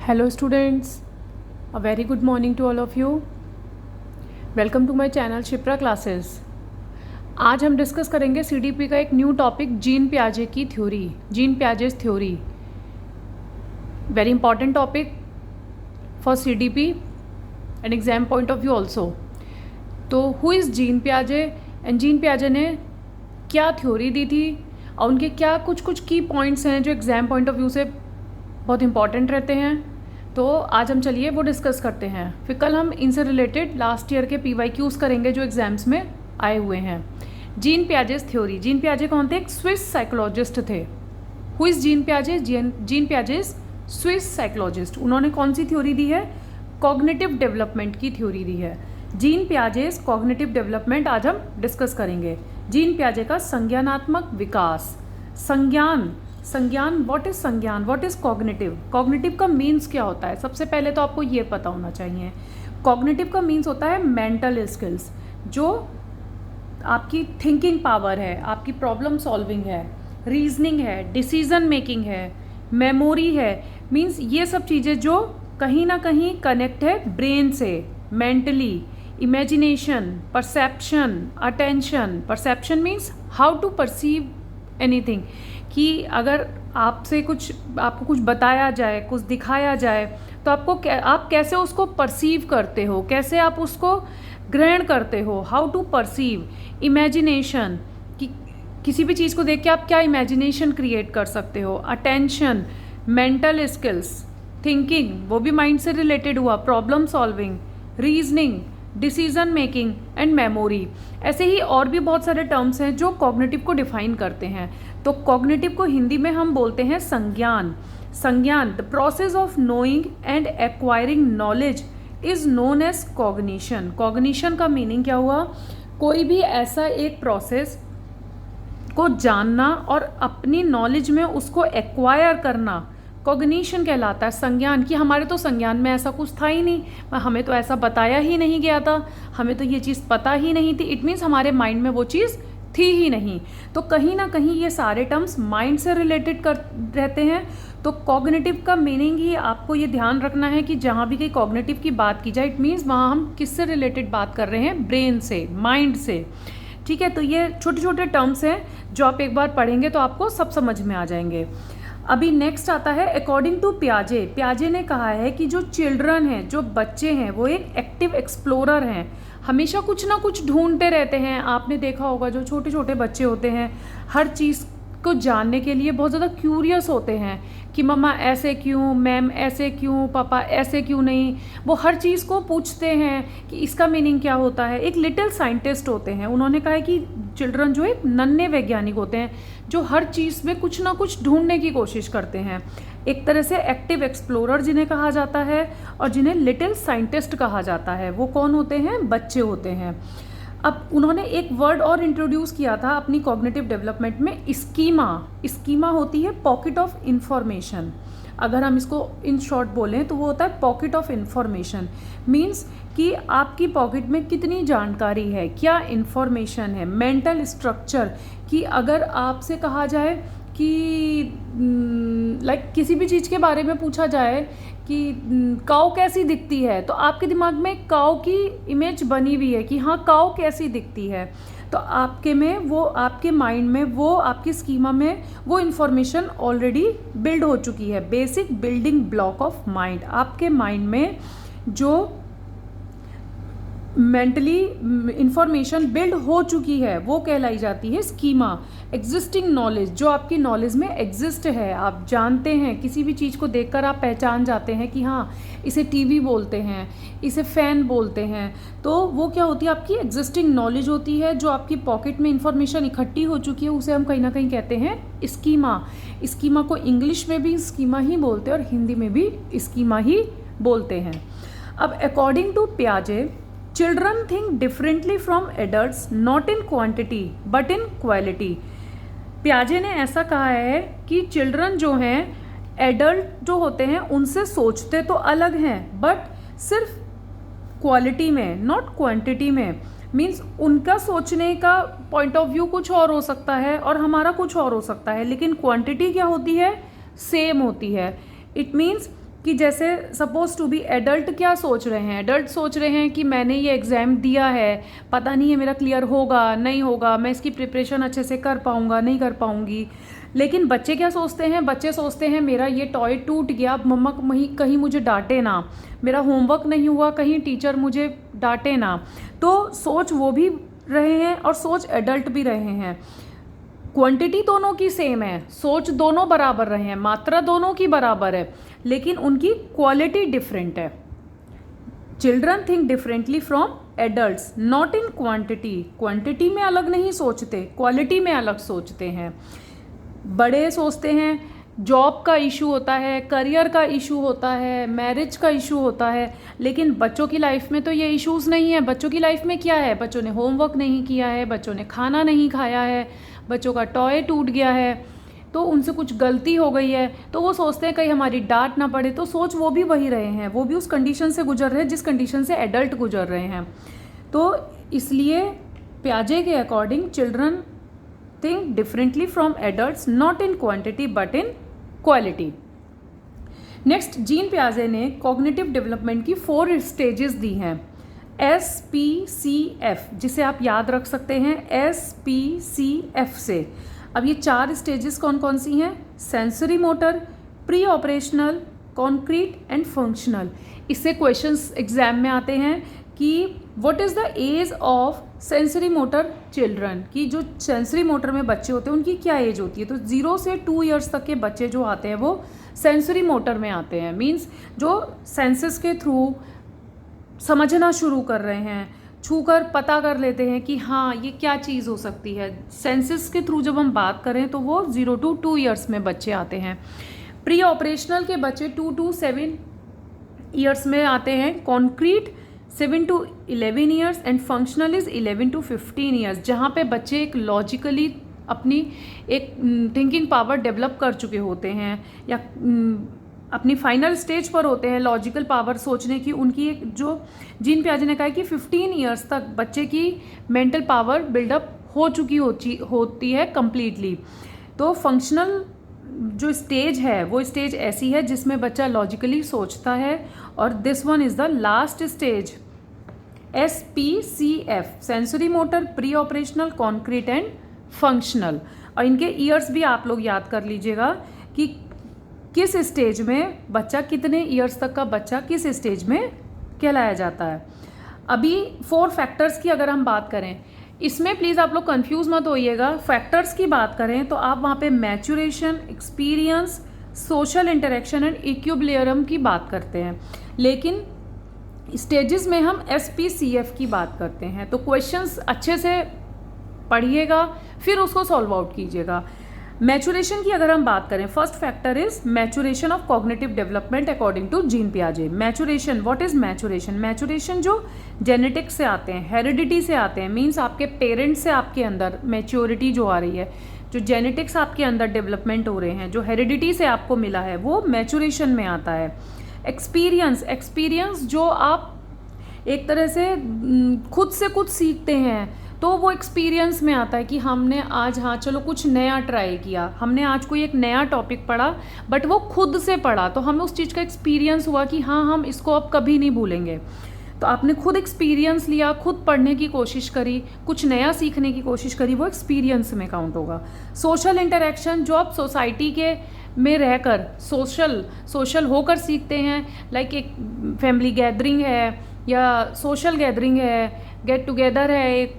Hello students, a very good morning to all of you. Welcome to my channel Shipra classes. आज हम discuss करेंगे CDP का एक new topic gene पियाजे की theory, gene Piaget's theory. Very important topic for CDP and exam point of view also. तो who is Jean पियाजे and gene पियाजे ने क्या थ्योरी दी थी और उनके क्या कुछ की पॉइंट्स हैं जो एग्ज़ाम पॉइंट ऑफ व्यू से बहुत इंपॉर्टेंट रहते हैं. तो आज हम चलिए वो डिस्कस करते हैं. फिर कल हम इनसे रिलेटेड लास्ट ईयर के PYQs करेंगे जो एग्जाम्स में आए हुए हैं. Jean Piaget's theory. जीन पियाजे कौन थे? एक स्विस साइकोलॉजिस्ट थे. हु इज़ जीन पियाजे? जीन पियाजे स्विस साइकोलॉजिस्ट. उन्होंने कौन सी थ्योरी दी है? कॉग्निटिव डेवलपमेंट की थ्योरी दी है. जीन पियाजे कॉग्निटिव डेवलपमेंट आज हम डिस्कस करेंगे. जीन पियाजे का संज्ञानात्मक विकास. संज्ञान व्हाट इज़ संज्ञान, व्हाट इज़ कॉग्निटिव. कॉग्निटिव का मीन्स क्या होता है? सबसे पहले तो आपको ये पता होना चाहिए. कॉग्निटिव का मीन्स होता है मेंटल स्किल्स, जो आपकी थिंकिंग पावर है, आपकी प्रॉब्लम सॉल्विंग है, रीजनिंग है, डिसीजन मेकिंग है, मेमोरी है. मीन्स ये सब चीज़ें जो कहीं ना कहीं कनेक्ट है ब्रेन से, mentally. Imagination, perception, attention. Perception means how to perceive anything, कि अगर आपको कुछ बताया जाए, कुछ दिखाया जाए, तो आप कैसे उसको परसीव करते हो, कैसे आप उसको ग्रहण करते हो. How to perceive. इमेजिनेशन, कि किसी भी चीज़ को देख के आप क्या इमेजिनेशन क्रिएट कर सकते हो. अटेंशन, मेंटल स्किल्स, थिंकिंग, वो भी माइंड से रिलेटेड हुआ. Problem solving, reasoning, decision making and memory. ऐसे ही और भी बहुत सारे टर्म्स हैं जो कॉग्निटिव को डिफाइन करते हैं. तो कॉग्निटिव को हिंदी में हम बोलते हैं संज्ञान. The process of knowing and acquiring knowledge is known as cognition. Cognition का मीनिंग क्या हुआ? कोई भी ऐसा एक प्रोसेस को जानना और अपनी नॉलेज में उसको एक्वायर करना कॉग्निशन कहलाता है. संज्ञान, कि हमारे तो संज्ञान में ऐसा कुछ था ही नहीं, हमें तो ऐसा बताया ही नहीं गया था, हमें तो ये चीज़ पता ही नहीं थी. इट मीन्स हमारे माइंड में वो चीज़ थी ही नहीं. तो कहीं ना कहीं ये सारे टर्म्स माइंड से रिलेटेड कर रहते हैं. तो कॉग्निटिव का मीनिंग ही आपको ये ध्यान रखना है कि जहाँ भी कहीं कॉग्निटिव की बात की जाए, इट मीन्स वहाँ हम किससे रिलेटेड बात कर रहे हैं? ब्रेन से, माइंड से. ठीक है. तो ये छोटे छोटे टर्म्स हैं जो आप एक बार पढ़ेंगे तो आपको सब समझ में आ जाएंगे. अभी नेक्स्ट आता है अकॉर्डिंग टू पियाजे. पियाजे ने कहा है कि जो चिल्ड्रन हैं, जो बच्चे हैं, वो एक एक्टिव एक्सप्लोरर हैं. हमेशा कुछ ना कुछ ढूंढते रहते हैं. आपने देखा होगा जो छोटे छोटे बच्चे होते हैं हर चीज़ को जानने के लिए बहुत ज़्यादा क्यूरियस होते हैं कि मम्मा ऐसे क्यों, मैम ऐसे क्यों, पापा ऐसे क्यों नहीं. वो हर चीज़ को पूछते हैं कि इसका मीनिंग क्या होता है. एक लिटिल साइंटिस्ट होते हैं. उन्होंने कहा है कि चिल्ड्रन जो एक नन्हे वैज्ञानिक होते हैं जो हर चीज़ में कुछ ना कुछ ढूंढने की कोशिश करते हैं. एक तरह से एक्टिव एक्सप्लोरर जिन्हें कहा जाता है और जिन्हें लिटिल साइंटिस्ट कहा जाता है, वो कौन होते हैं? बच्चे होते हैं. अब उन्होंने एक वर्ड और इंट्रोड्यूस किया था अपनी कॉग्निटिव डेवलपमेंट में, स्कीमा. स्कीमा होती है पॉकेट ऑफ इंफॉर्मेशन. अगर हम इसको इन शॉर्ट बोलें तो वो होता है पॉकेट ऑफ इंफॉर्मेशन. मीन्स कि आपकी पॉकेट में कितनी जानकारी है, क्या इंफॉर्मेशन है. मेंटल स्ट्रक्चर, कि अगर आपसे कहा जाए कि लाइक किसी भी चीज़ के बारे में पूछा जाए कि काऊ कैसी दिखती है, तो आपके दिमाग में काऊ की इमेज बनी हुई है कि हाँ काऊ कैसी दिखती है. तो आपके माइंड में वो आपकी स्कीमा में वो इन्फॉर्मेशन ऑलरेडी बिल्ड हो चुकी है. Basic building block of mind. आपके माइंड में जो मेंटली इंफॉर्मेशन बिल्ड हो चुकी है वो कहलाई जाती है स्कीमा. एग्जिस्टिंग नॉलेज, जो आपकी नॉलेज में एग्जिस्ट है, आप जानते हैं, किसी भी चीज़ को देखकर आप पहचान जाते हैं कि हाँ इसे टीवी बोलते हैं, इसे फ़ैन बोलते हैं. तो वो क्या होती है? आपकी एग्जिस्टिंग नॉलेज होती है. जो आपकी पॉकेट में इंफॉर्मेशन इकट्ठी हो चुकी है उसे हम कहीं ना कहीं कहते हैं स्कीमा. स्कीमा को इंग्लिश में भी स्कीमा ही बोलते हैं और हिंदी में भी स्कीमा ही बोलते हैं. अब अकॉर्डिंग टू पियाजे, children think differently from adults, not in quantity but in quality. पियाजे ने ऐसा कहा है कि चिल्ड्रन जो हैं, एडल्ट जो होते हैं, उनसे सोचते तो अलग हैं बट सिर्फ क्वालिटी में, नॉट क्वांटिटी में. मीन्स उनका सोचने का पॉइंट ऑफ व्यू कुछ और हो सकता है और हमारा कुछ और हो सकता है, लेकिन क्वांटिटी क्या होती है? सेम होती है. इट मीन्स कि जैसे सपोज टू बी एडल्ट क्या सोच रहे हैं, एडल्ट सोच रहे हैं कि मैंने ये एग्ज़ाम दिया है, पता नहीं है मेरा क्लियर होगा नहीं होगा, मैं इसकी प्रिपरेशन अच्छे से कर पाऊँगा नहीं कर पाऊँगी। लेकिन बच्चे क्या सोचते हैं, बच्चे सोचते हैं मेरा ये टॉय टूट गया, अब मम्मा कहीं मुझे डांटे ना, मेरा होमवर्क नहीं हुआ कहीं टीचर मुझे डांटे ना। तो सोच वो भी रहे हैं और सोच एडल्ट भी रहे हैं। क्वांटिटी दोनों की सेम है, सोच दोनों बराबर रहे हैं, मात्रा दोनों की बराबर है, लेकिन उनकी क्वालिटी डिफरेंट है। Children think differently from adults, not in quantity. Quantity में अलग नहीं सोचते, क्वालिटी में अलग सोचते हैं। बड़े सोचते हैं जॉब का इशू होता है, करियर का इशू होता है, मैरिज का इशू होता है, लेकिन बच्चों की लाइफ में तो ये इश्यूज़ नहीं है। बच्चों की लाइफ में क्या है, बच्चों ने होमवर्क नहीं किया है, बच्चों ने खाना नहीं खाया है, बच्चों का टॉय टूट गया है, तो उनसे कुछ गलती हो गई है, तो वो सोचते हैं कहीं हमारी डांट ना पड़े। तो सोच वो भी वही रहे हैं, वो भी उस कंडीशन से गुजर रहे हैं जिस कंडीशन से एडल्ट गुजर रहे हैं। तो इसलिए पियाजे के according children think differently from adults, not in quantity but in quality. Next, Jean पियाजे ने कॉग्निटिव डेवलपमेंट की 4 स्टेजेस दी हैं, SPCF, जिसे आप याद रख सकते हैं SPCF से। अब ये 4 स्टेजेस कौन कौन सी हैं, sensory motor, pre operational, concrete and functional. इससे क्वेश्चंस एग्जाम में आते हैं कि what is the age of sensory motor children, कि जो सेंसरी मोटर में बच्चे होते हैं उनकी क्या एज होती है। तो 0 से 2 ईयर्स तक के बच्चे जो आते हैं वो सेंसरी मोटर में आते हैं, मीन्स जो सेंसेस के थ्रू समझना शुरू कर रहे हैं, छूकर पता कर लेते हैं कि हाँ ये क्या चीज़ हो सकती है। सेंसेस के थ्रू जब हम बात करें तो वो 0 to 2 ईयर्स में बच्चे आते हैं। प्री ऑपरेशनल के बच्चे 2 to 7 ईयर्स में आते हैं, concrete 7 to 11 years and functional is 11 to 15 years, जहाँ पे बच्चे एक लॉजिकली अपनी एक थिंकिंग पावर डेवलप कर चुके होते हैं या अपनी फाइनल स्टेज पर होते हैं लॉजिकल पावर सोचने की। उनकी एक जो जीन पियाजे ने कहा है कि 15 ईयर्स तक बच्चे की मेंटल पावर बिल्डअप हो चुकी होती है कम्प्लीटली। तो फंक्शनल जो स्टेज है वो स्टेज ऐसी है जिसमें बच्चा लॉजिकली सोचता है, और this one is the last stage SPCF, sensory motor, pre operational, concrete and functional. और इनके ईयर्स भी आप लोग याद कर लीजिएगा कि किस स्टेज में बच्चा, कितने ईयर्स तक का बच्चा किस स्टेज में कहलाया जाता है। अभी 4 फैक्टर्स की अगर हम बात करें, इसमें प्लीज़ आप लोग कंफ्यूज मत होइएगा। फैक्टर्स की बात करें तो आप वहाँ पे maturation, experience, social interaction and equilibrium की बात करते हैं, लेकिन स्टेजेस में हम SPCF की बात करते हैं। तो क्वेश्चंस अच्छे से पढ़िएगा फिर उसको सॉल्व आउट कीजिएगा। मैचुरेशन की अगर हम बात करें, first factor is maturation of cognitive development according to Jean पियाजे। Maturation, what is maturation? Maturation जो जेनेटिक्स से आते हैं, हेरिडिटी से आते हैं, मीन्स आपके पेरेंट्स से आपके अंदर मैच्योरिटी जो आ रही है, जो जेनेटिक्स आपके अंदर डेवलपमेंट हो रहे हैं, जो हेरिडिटी से आपको मिला है, वो मैचुरेशन में आता है। एक्सपीरियंस, एक्सपीरियंस जो आप एक तरह से खुद से कुछ सीखते हैं तो वो एक्सपीरियंस में आता है कि हमने आज हाँ चलो कुछ नया ट्राई किया, हमने आज कोई एक नया टॉपिक पढ़ा बट वो खुद से पढ़ा तो हमें उस चीज़ का एक्सपीरियंस हुआ कि हाँ हम इसको अब कभी नहीं भूलेंगे। तो आपने खुद एक्सपीरियंस लिया, खुद पढ़ने की कोशिश करी, कुछ नया सीखने की कोशिश करी, वो एक्सपीरियंस में काउंट होगा। सोशल इंटरेक्शन, जो आप सोसाइटी के में रहकर सोशल होकर सीखते हैं, लाइक एक फैमिली गैदरिंग है या सोशल गैदरिंग है, गेट टुगेदर है एक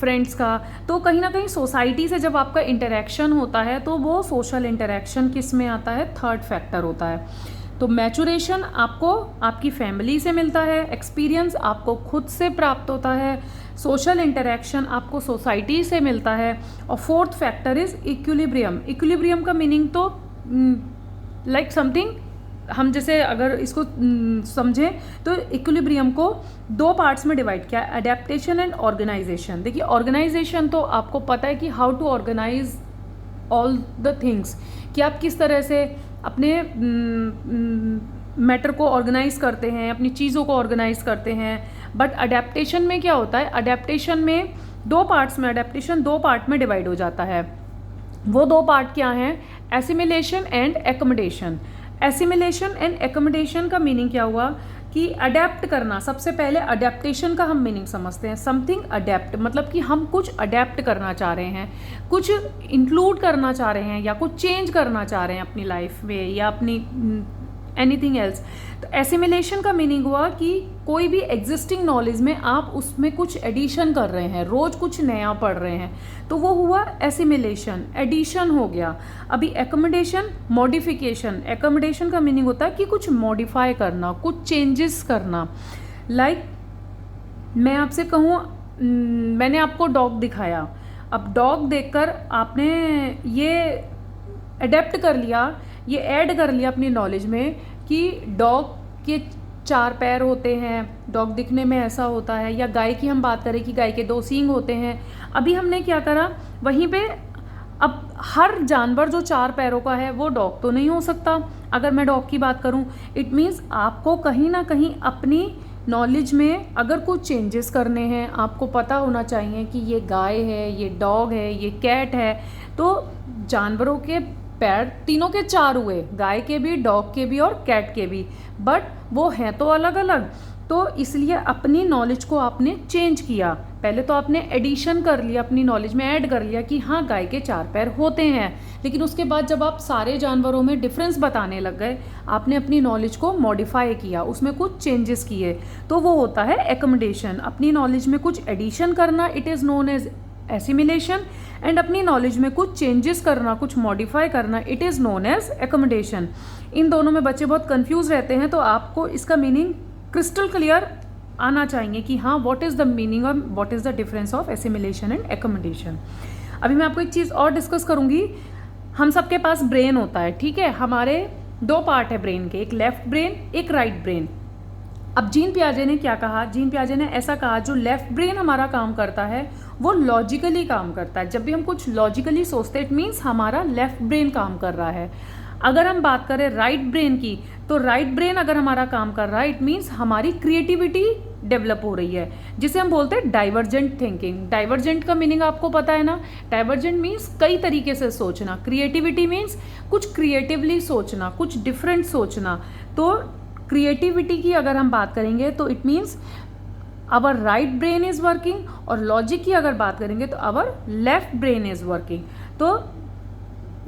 फ्रेंड्स का, तो कहीं ना कहीं सोसाइटी से जब आपका इंटरेक्शन होता है तो वो सोशल इंटरेक्शन किस में आता है? थर्ड फैक्टर होता है। तो मैचुरेशन आपको आपकी फैमिली से मिलता है, एक्सपीरियंस आपको खुद से प्राप्त होता है, सोशल इंटरेक्शन आपको सोसाइटी से मिलता है, और fourth factor is equilibrium. Equilibrium का मीनिंग तो लाइक समथिंग, हम जैसे अगर इसको समझें तो इक्विलिब्रियम को 2 पार्ट्स में डिवाइड किया, अडेप्टेशन एंड ऑर्गेनाइजेशन। देखिए ऑर्गेनाइजेशन तो आपको पता है कि how to organise all the things, कि आप किस तरह से अपने मैटर को ऑर्गेनाइज करते हैं, अपनी चीज़ों को ऑर्गेनाइज करते हैं। बट अडेप्टेशन में क्या होता है? अडेप्टेशन में 2 पार्ट्स में, अडेप्टेशन 2 पार्ट में डिवाइड हो जाता है। वो 2 पार्ट क्या हैं? Assimilation and accommodation. Assimilation and accommodation का मीनिंग क्या हुआ कि अडेप्ट करना। सबसे पहले अडेप्टेशन का हम मीनिंग समझते हैं। समथिंग अडेप्ट मतलब कि हम कुछ अडेप्ट करना चाह रहे हैं, कुछ इंक्लूड करना चाह रहे हैं या कुछ चेंज करना चाह रहे हैं अपनी लाइफ में या अपनी एनीथिंग एल्स। तो एसिमिलेशन का मीनिंग हुआ कि कोई भी एग्जिस्टिंग नॉलेज में आप उसमें कुछ एडिशन कर रहे हैं, रोज कुछ नया पढ़ रहे हैं, तो वो हुआ एसिमिलेशन, एडिशन हो गया। अभी एकोमोडेशन, मॉडिफिकेशन। एकोमोडेशन का मीनिंग होता है कि कुछ मॉडिफाई करना, कुछ चेंजेस करना। लाइक मैं आपसे कहूँ, मैंने आपको डॉग दिखाया, अब डॉग देखकर आपने ये अडेप्ट कर लिया, ये ऐड कर लिया अपनी नॉलेज में कि डॉग के 4 पैर होते हैं, डॉग दिखने में ऐसा होता है, या गाय की हम बात करें कि गाय के 2 सींग होते हैं। अभी हमने क्या करा, वहीं पे अब हर जानवर जो 4 पैरों का है वो डॉग तो नहीं हो सकता। अगर मैं डॉग की बात करूं, इट मीन्स आपको कहीं ना कहीं अपनी नॉलेज में अगर कुछ चेंजेस करने हैं, आपको पता होना चाहिए कि ये गाय है, ये डॉग है, ये कैट है। तो जानवरों के पैर तीनों के 4 हुए, गाय के भी, डॉग के भी और कैट के भी, बट वो हैं तो अलग अलग। तो इसलिए अपनी नॉलेज को आपने चेंज किया। पहले तो आपने एडिशन कर लिया, अपनी नॉलेज में ऐड कर लिया कि हाँ गाय के 4 पैर होते हैं, लेकिन उसके बाद जब आप सारे जानवरों में डिफरेंस बताने लग गए, आपने अपनी नॉलेज को मॉडिफाई किया, उसमें कुछ चेंजेस किए, तो वो होता है एकोमोडेशन। अपनी नॉलेज में कुछ एडिशन करना, it is known as assimilation. And अपनी नॉलेज में कुछ चेंजेस करना, कुछ मॉडिफाई करना, it is known as accommodation. इन दोनों में बच्चे बहुत कंफ्यूज रहते हैं, तो आपको इसका मीनिंग क्रिस्टल क्लियर आना चाहिए कि हाँ व्हाट इज़ द मीनिंग और what is the difference of assimilation and accommodation. अभी मैं आपको एक चीज़ और डिस्कस करूँगी। हम सबके पास ब्रेन होता है, ठीक है, हमारे 2 पार्ट है ब्रेन के, एक लेफ्ट ब्रेन, एक राइट ब्रेन। अब जीन पियाजे ने क्या कहा, जीन पियाजे ने ऐसा कहा जो लेफ्ट ब्रेन हमारा काम करता है वो लॉजिकली काम करता है। जब भी हम कुछ लॉजिकली सोचते हैं, इट मीन्स हमारा लेफ्ट ब्रेन काम कर रहा है। अगर हम बात करें राइट ब्रेन की, तो राइट ब्रेन अगर हमारा काम कर रहा है, इट मीन्स हमारी क्रिएटिविटी डेवलप हो रही है, जिसे हम बोलते हैं डाइवर्जेंट थिंकिंग। डाइवर्जेंट का मीनिंग आपको पता है ना, डाइवर्जेंट मीन्स कई तरीके से सोचना, क्रिएटिविटी मीन्स कुछ क्रिएटिवली सोचना, कुछ डिफरेंट सोचना। तो क्रिएटिविटी की अगर हम बात करेंगे तो it means our right brain is working, और लॉजिक की अगर बात करेंगे तो our left brain is working. तो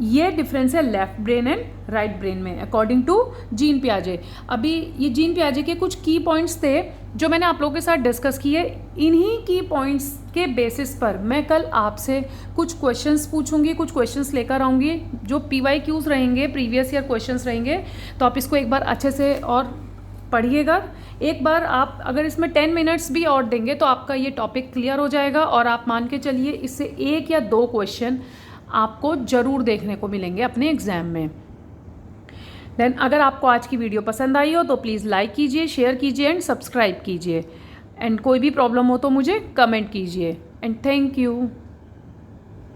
ये डिफरेंस है left brain and right brain में अकॉर्डिंग टू जीन पियाजे। अभी ये जीन पियाजे के कुछ की पॉइंट्स थे जो मैंने आप लोगों के साथ डिस्कस किए। इन्हीं की पॉइंट्स के बेसिस पर मैं कल आपसे कुछ क्वेश्चंस पूछूंगी, कुछ क्वेश्चंस लेकर आऊँगी जो PYQs रहेंगे, प्रीवियस ईयर क्वेश्चंस रहेंगे। तो आप इसको एक बार अच्छे से और पढ़िएगा। एक बार आप अगर इसमें 10 मिनट्स भी और देंगे तो आपका ये टॉपिक क्लियर हो जाएगा, और आप मान के चलिए इससे 1 या 2 क्वेश्चन आपको ज़रूर देखने को मिलेंगे अपने एग्ज़ाम में। देन अगर आपको आज की वीडियो पसंद आई हो तो प्लीज़ लाइक कीजिए, शेयर कीजिए एंड सब्सक्राइब कीजिए। एंड कोई भी प्रॉब्लम हो तो मुझे कमेंट कीजिए। And thank you.